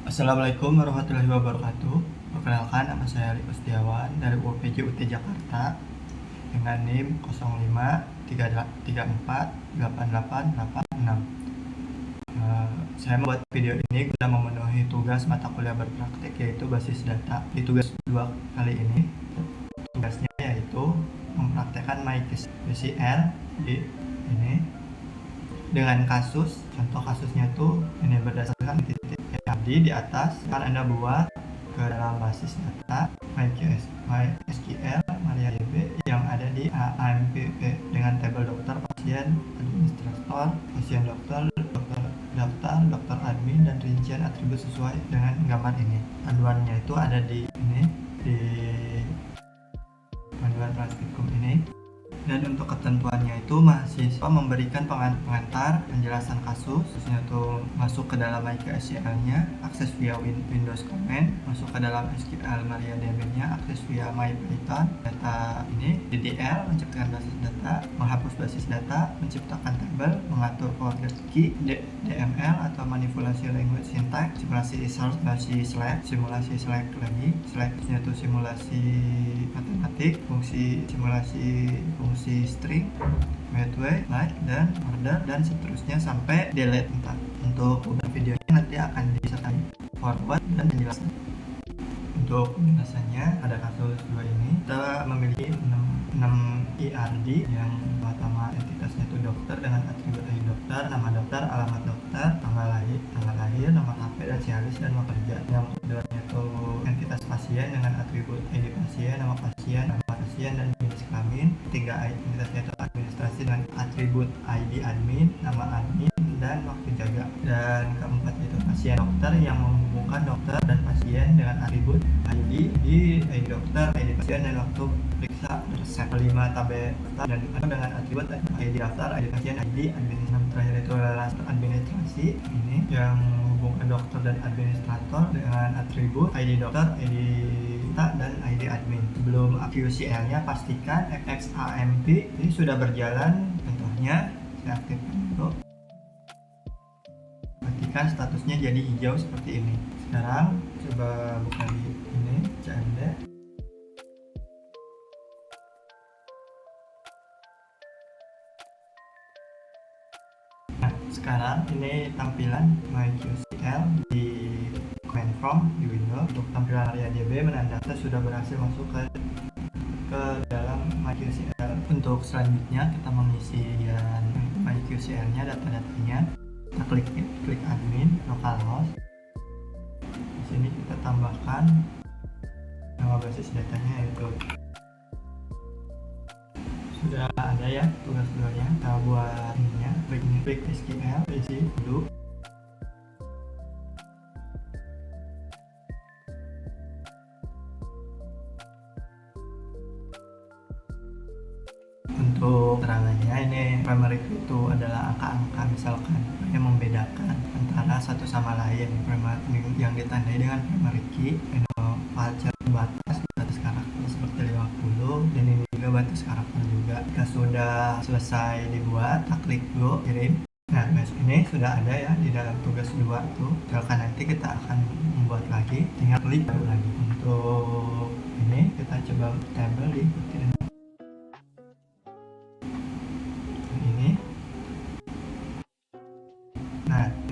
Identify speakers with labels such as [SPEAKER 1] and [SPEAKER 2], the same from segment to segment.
[SPEAKER 1] Assalamualaikum warahmatullahi wabarakatuh. Perkenalkan, nama saya Ali Kustiawan dari UPJ UT Jakarta dengan NIM 0533488886. Saya membuat video ini guna memenuhi tugas mata kuliah berpraktik yaitu basis data. Di tugas 2 kali ini, tugasnya yaitu mempraktekkan MyQCL di ini dengan kasus. Contoh kasusnya itu ini berdasarkan titik tadi di atas kan Anda buat ke dalam basis data MySQL MariaDB yang ada di AMPP dengan tabel dokter, pasien, administrator, pasien dokter, dokter daftar, dokter admin, dan rincian atribut sesuai dengan gambar ini. Panduannya itu ada di ini, di panduan praktikum ini. Dan untuk ketentuannya itu mahasiswa memberikan pengantar penjelasan kasus, khususnya itu masuk ke dalam MySQL-nya, akses via Windows Command, masuk ke dalam SQL MariaDB-nya, akses via MyPython, data ini DDL, menciptakan basis data, menghapus basis data, menciptakan tabel, mengatur forward key, DML atau manipulasi language syntax, simulasi search, simulasi select lagi, selectnya itu simulasi matematik, fungsi fungsi string, method, like, dan order, dan seterusnya sampai delete. Untuk videonya nanti akan disertai forward dan penjelasan. Untuk penjelasannya pada kasus 2 ini kita memiliki 6 IRD yang pertama entitasnya itu dokter dengan atribut ID dokter, nama dokter, alamat dokter, tanggal lahir, nomor HP, dan sialis dan nomor kerja. Yang keduanya itu entitas pasien dengan atribut ID pasien, nama pasien, dan jenis kelamin. Tiga entitasnya itu administrasi dengan atribut ID admin, nama admin, dan waktu jaga. Dan keempat itu pasien dokter yang menghubungkan dokter dan pasien dengan atribut ID dokter, ID pasien, dan waktu periksa resep. 5 tabel dan dengan atribut ID daftar, ID pasien, ID administrator. Terakhir itu adalah administrasi ini yang menghubungkan dokter dan administrator dengan atribut ID dokter, ID dan ID admin. Sebelum QCL-nya pastikan XAMPP ini sudah berjalan. Contohnya saya aktifkan dulu. Pastikan statusnya jadi hijau seperti ini. Sekarang coba buka di ini CMD. Nah, sekarang ini tampilan MyQCL di command prompt di Windows. Untuk tampilan MariaDB menandakan sudah berhasil masuk ke dalam MyQCL. Untuk selanjutnya kita mengisi MyQCL-nya, data-datanya. Kita klik admin, localhost. Di sini kita tambahkan nama basis datanya yaitu sudah ada ya tugas 2-nya. Kita buat ininya, klik SQL, isi dulu. Untuk keterangannya ini primary key itu adalah angka-angka misalkan yang membedakan antara satu sama lain. Yang ditandai dengan primary key value batas karakter seperti 50, dan ini juga batas karakter juga. Jika sudah selesai dibuat, kita klik go, kirim. Nah, ini sudah ada ya di dalam tugas 2 itu. Misalkan nanti kita akan membuat lagi, tinggal klik baru lagi. Untuk ini kita coba tabel di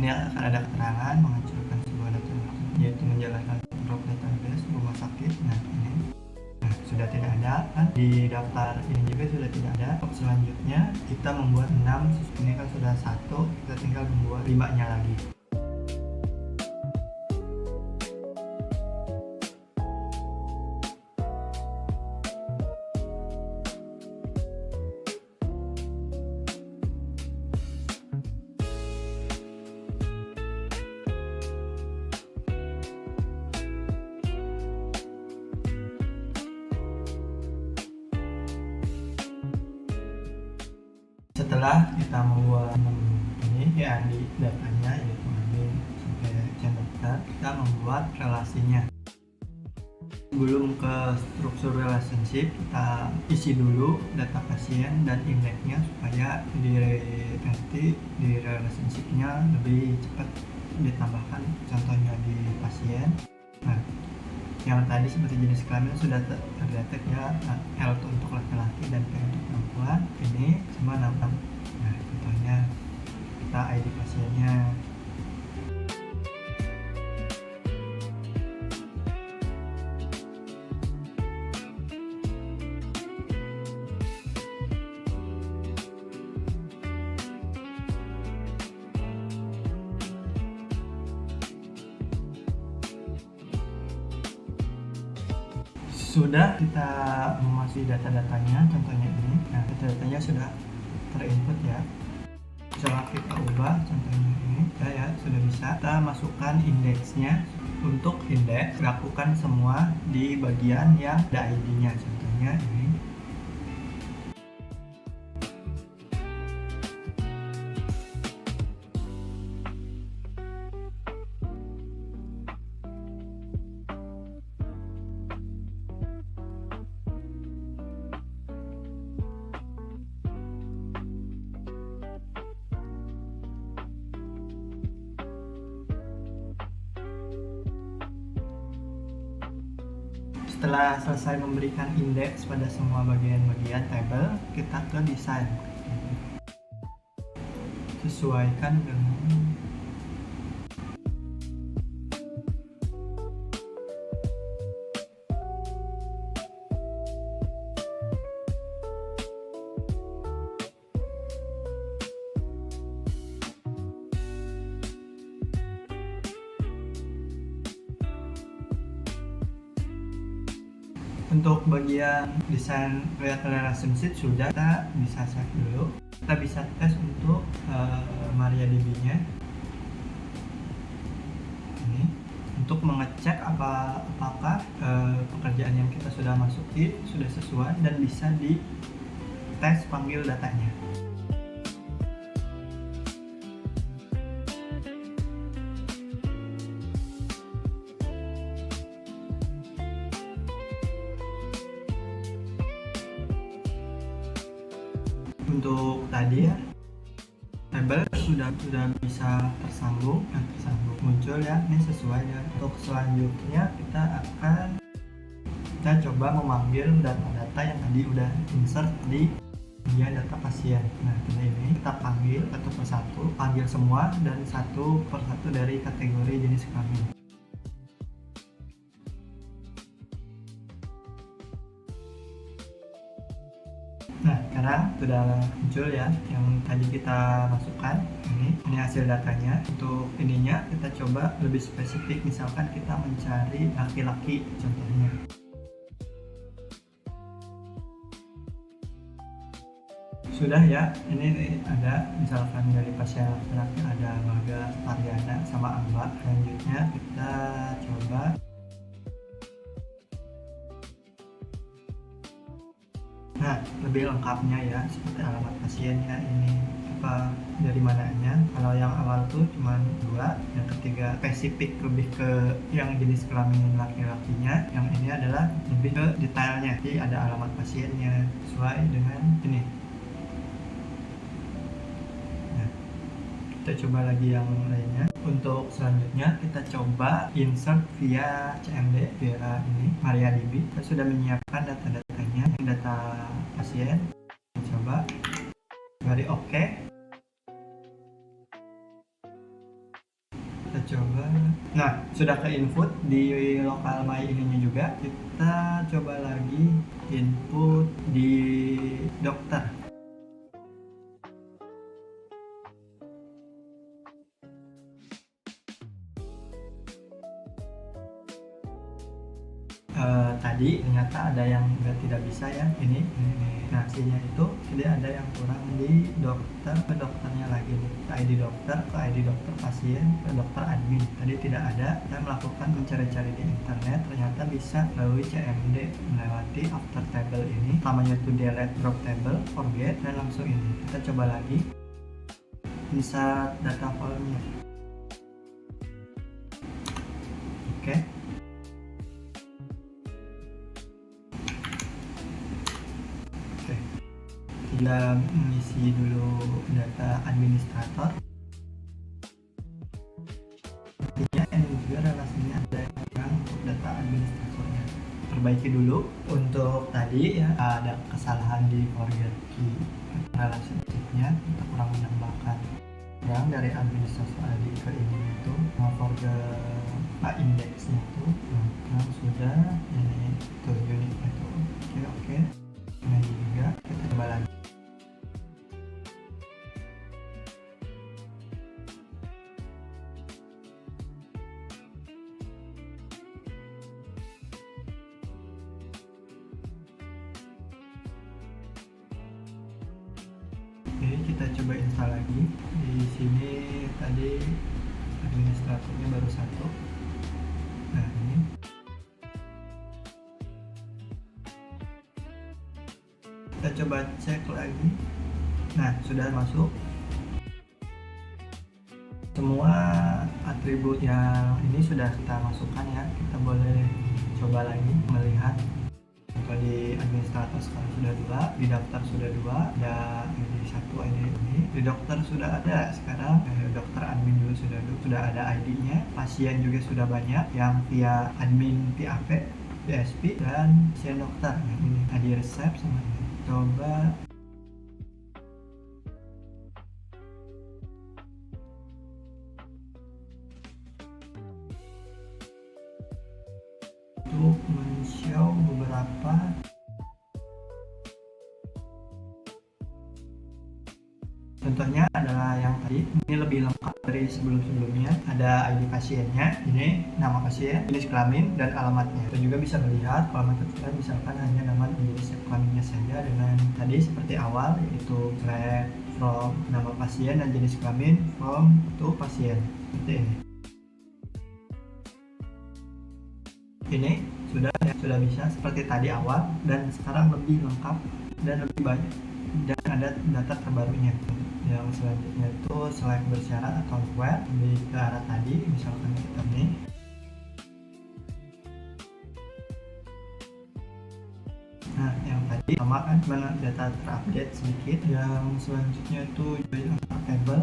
[SPEAKER 1] ini akan ada keterangan menghancurkan sebuah data yaitu menjalankan drop database rumah sakit. Nah, ini sudah tidak ada kan? Di daftar ini juga sudah tidak ada. Selanjutnya kita membuat 6, ini kan sudah 1, kita tinggal membuat 5-nya lagi. Setelah kita membuat ini ya di datanya yaitu admin sampai dokter, kita membuat relasinya. Sebelum ke struktur relationship, kita isi dulu data pasien dan indeksnya supaya di relationshipnya lebih cepat ditambahkan. Contohnya di pasien. Nah, yang tadi seperti jenis kelamin sudah terdetek ya, L itu untuk laki-laki dan P untuk perempuan. Ini semua nampak. Nah, contohnya kita ID pasiennya. Sudah kita memasuki data-datanya, contohnya ini. Nah, data-datanya sudah terinput ya. Coba kita ubah contohnya ini ya, sudah bisa. Kita masukkan indeksnya. Untuk indeks lakukan semua di bagian yang ada ID-nya, contohnya ini. Setelah selesai memberikan indeks pada semua bagian-bagian tabel, kita ke desain. Sesuaikan dengan untuk bagian desain relationship sudah, kita bisa save dulu. Kita bisa tes untuk MariaDB-nya. Ini untuk mengecek apakah pekerjaan yang kita sudah masuki sudah sesuai dan bisa di tes panggil datanya. Untuk tadi ya, tabel sudah bisa tersambung, muncul ya, ini sesuai ya. Untuk selanjutnya kita coba memanggil data-data yang tadi udah insert di bagian data pasien. Nah, ini kita panggil satu persatu, panggil semua dan satu persatu dari kategori jenis kelamin. Nah, sekarang sudah muncul ya yang tadi kita masukkan. Ini hasil datanya. Untuk ininya kita coba lebih spesifik, misalkan kita mencari laki-laki contohnya. Sudah ya, ini ada misalkan dari pasien laki-laki ada Maga, Ariana sama Amba. Selanjutnya kita coba lebih lengkapnya ya, seperti alamat pasiennya, ini apa dari mananya. Kalau yang awal tuh cuma 2, yang ketiga spesifik lebih ke yang jenis kelamin laki-lakinya, yang ini adalah lebih ke detailnya, jadi ada alamat pasiennya sesuai dengan ini. Nah, kita coba lagi yang lainnya. Untuk selanjutnya kita coba insert via CMD, via ini MariaDB. Kita sudah menyiapkan data-datanya, data pasien. Kita coba dari oke. Kita coba. Nah, sudah ke input di lokal my ininya juga. Kita coba lagi input di dokter. Tadi ternyata ada yang tidak bisa ya, ini. Nah, hasilnya itu tidak ada yang kurang di dokter, ke dokternya lagi nih, ke ID dokter, ke ID dokter pasien, ke dokter admin. Tadi tidak ada. Kita melakukan mencari-cari di internet, ternyata bisa melalui CMD, melewati after table ini, namanya itu delete drop table, forget, dan langsung ini. Kita coba lagi insert data volume-nya. Oke. Kita mengisi dulu data administrator. Artinya ini juga relasinya ada administratornya. Perbaiki dulu. Untuk tadi ya ada kesalahan di forget key relationship-nya, kita kurang menambahkan yang dari administrator ID ke ini itu forget indeksnya itu yang sudah ini tuh unitnya itu. Oke. Nah ini juga kita coba lagi. Oke, kita coba install lagi. Di sini tadi administratornya baru satu. Nah ini kita coba cek lagi. Nah sudah masuk semua atribut yang ini, sudah kita masukkan ya. Kita boleh coba lagi melihat. Kalau di administrator sekarang sudah 2, di daftar sudah 2, ya ini 1 ini, di dokter sudah ada sekarang, dokter admin dulu sudah ada ID-nya, pasien juga sudah banyak yang via admin PAP, PSP, dan pasien dokter yang ini di resep sama ini. Coba untuk men-show beberapa contohnya adalah yang tadi, ini lebih lengkap dari sebelum-sebelumnya. Ada ID pasiennya, ini nama pasien, jenis kelamin, dan alamatnya. Kita juga bisa melihat kalau kita misalkan hanya nama jenis kelaminnya saja dengan tadi seperti awal, yaitu select from nama pasien dan jenis kelamin from to pasien, seperti ini. Ini sudah bisa seperti tadi awal, dan sekarang lebih lengkap dan lebih banyak, dan ada data terbarunya. Yang selanjutnya itu select bersyarat atau web, lebih ke arah tadi, misalkan kita ini. Nah yang tadi sama kan mana data terupdate sedikit. Yang selanjutnya itu join table.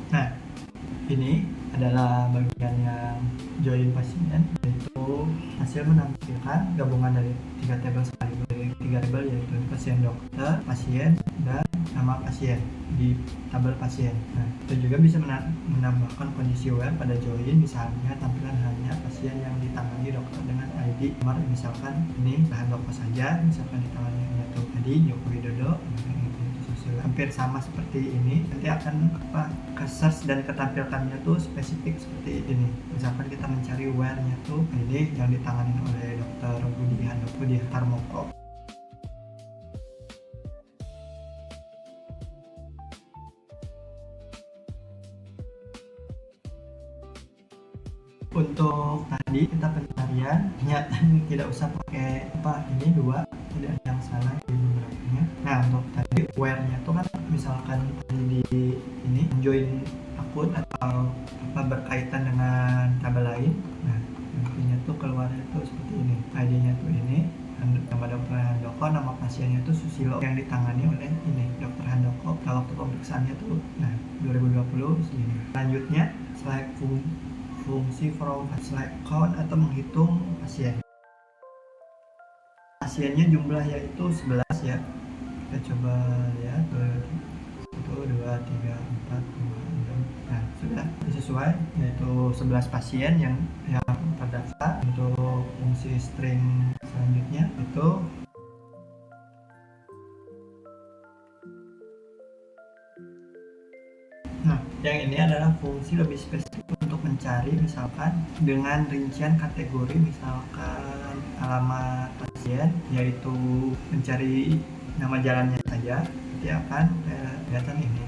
[SPEAKER 1] Nah, ini adalah bagian yang join pasien, yaitu hasil menampilkan gabungan dari 3 tabel sekaligus. Dari 3 tabel yaitu pasien dokter, pasien, dan nama pasien di tabel pasien. Nah, kita juga bisa menambahkan kondisi web pada join, misalnya tampilan hanya pasien yang ditangani dokter dengan ID nomor, misalkan ini Handoko saja, misalkan ditangani itu tadi Joko Widodo. Hampir sama seperti ini, nanti akan ke search dan ketampilkannya tuh spesifik seperti ini. Misalkan kita mencari where-nya tuh ini yang ditangani oleh Dr. Budi Handoko di Harmoko. Untuk tadi kita pencarian, ternyata tidak usah pakai ini 2, tidak ada yang salah di beberapanya. Nah untuk tadi where-nya tuh kan misalkan di ini join akun atau berkaitan dengan tabel lain. Nah nantinya tuh keluarnya tuh seperti ini, ID-nya tuh ini, nama dokter Handoko, nama pasiennya tuh Susilo yang ditangani oleh ini dokter Handoko. Kalau waktu pemeriksaannya tuh 2020 segini. Selanjutnya select fungsi from select count atau menghitung pasien. Pasiennya jumlah yaitu 11 ya. Kita coba lihat 1, 2, 3, 4, 5, 6. Nah sudah sesuai, yaitu 11 pasien yang terdaftar. Untuk fungsi string selanjutnya itu yang ini adalah fungsi lebih spesifik untuk mencari, misalkan dengan rincian kategori, misalkan alamat pasien, yaitu mencari nama jalannya saja, nanti akan kelihatan ini.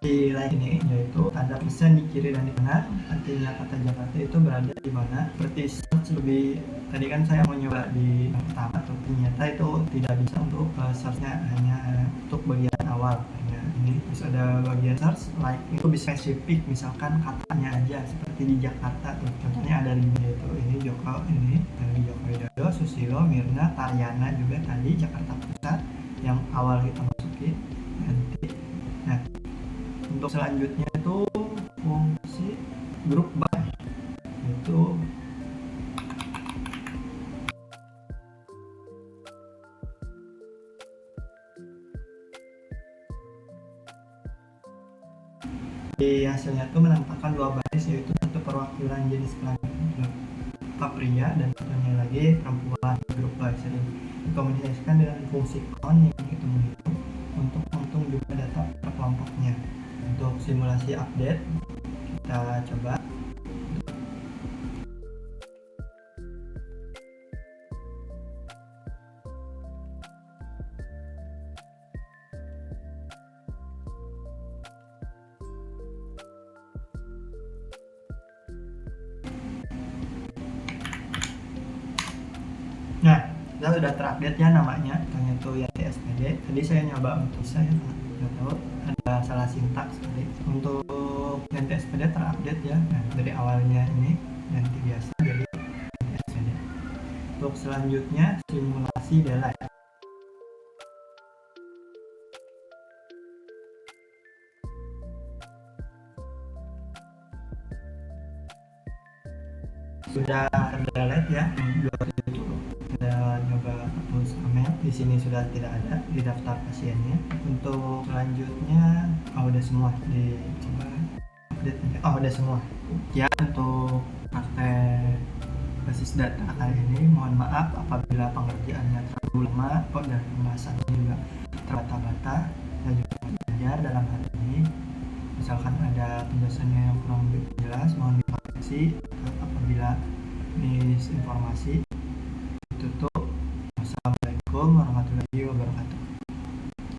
[SPEAKER 1] Di line ini yaitu tanda pesan di kiri dan di kanan, artinya kata Jakarta itu berada di mana. Seperti search lebih, tadi kan saya mau nyoba di yang pertama tuh, ternyata itu tidak bisa untuk searchnya hanya untuk bagian awal, hanya ini Terus ada bagian search, like itu bisa spesifik, misalkan katanya aja seperti di Jakarta tuh. Contohnya ada 5 yaitu ini Joko, ini dari Joko Widodo, Susilo, Mirna, Taryana juga tadi Jakarta Pusat yang awal kita masukin nanti. Nah, untuk selanjutnya itu fungsi group by itu di hasilnya tuh menampakkan 2 baris, yaitu satu perwakilan jenis kelamin pria dan satunya lagi perempuan. Grup by sering dikomunikasikan dengan fungsi count yang itu menghitung untuk menghitung juga data per kelompoknya. Untuk simulasi update kita coba. Nah, kita sudah terupdate ya namanya, namanya tuh ya TSPD. Tadi saya nyoba untuk saya nggak tahu ada salah sintaks tadi. Untuk yang TSPD terupdate ya, nah, dari awalnya ini ganti biasa jadi TSPD. Untuk selanjutnya simulasi delay. Sudah terdelete ya 27. Kita nyoba hapus email, di sini sudah tidak ada di daftar pasiennya. Untuk selanjutnya udah semua, dicoba update. Udah semua ya. Untuk praktek basis data kali ini mohon maaf apabila pengerjaannya terlalu lama dan pembahasannya juga terbata-bata. Saya juga belajar dalam hal ini, misalkan ada penjelasannya yang kurang jelas mohon dikoreksi. Apabila misinformasi, tutup. Assalamualaikum warahmatullahi wabarakatuh.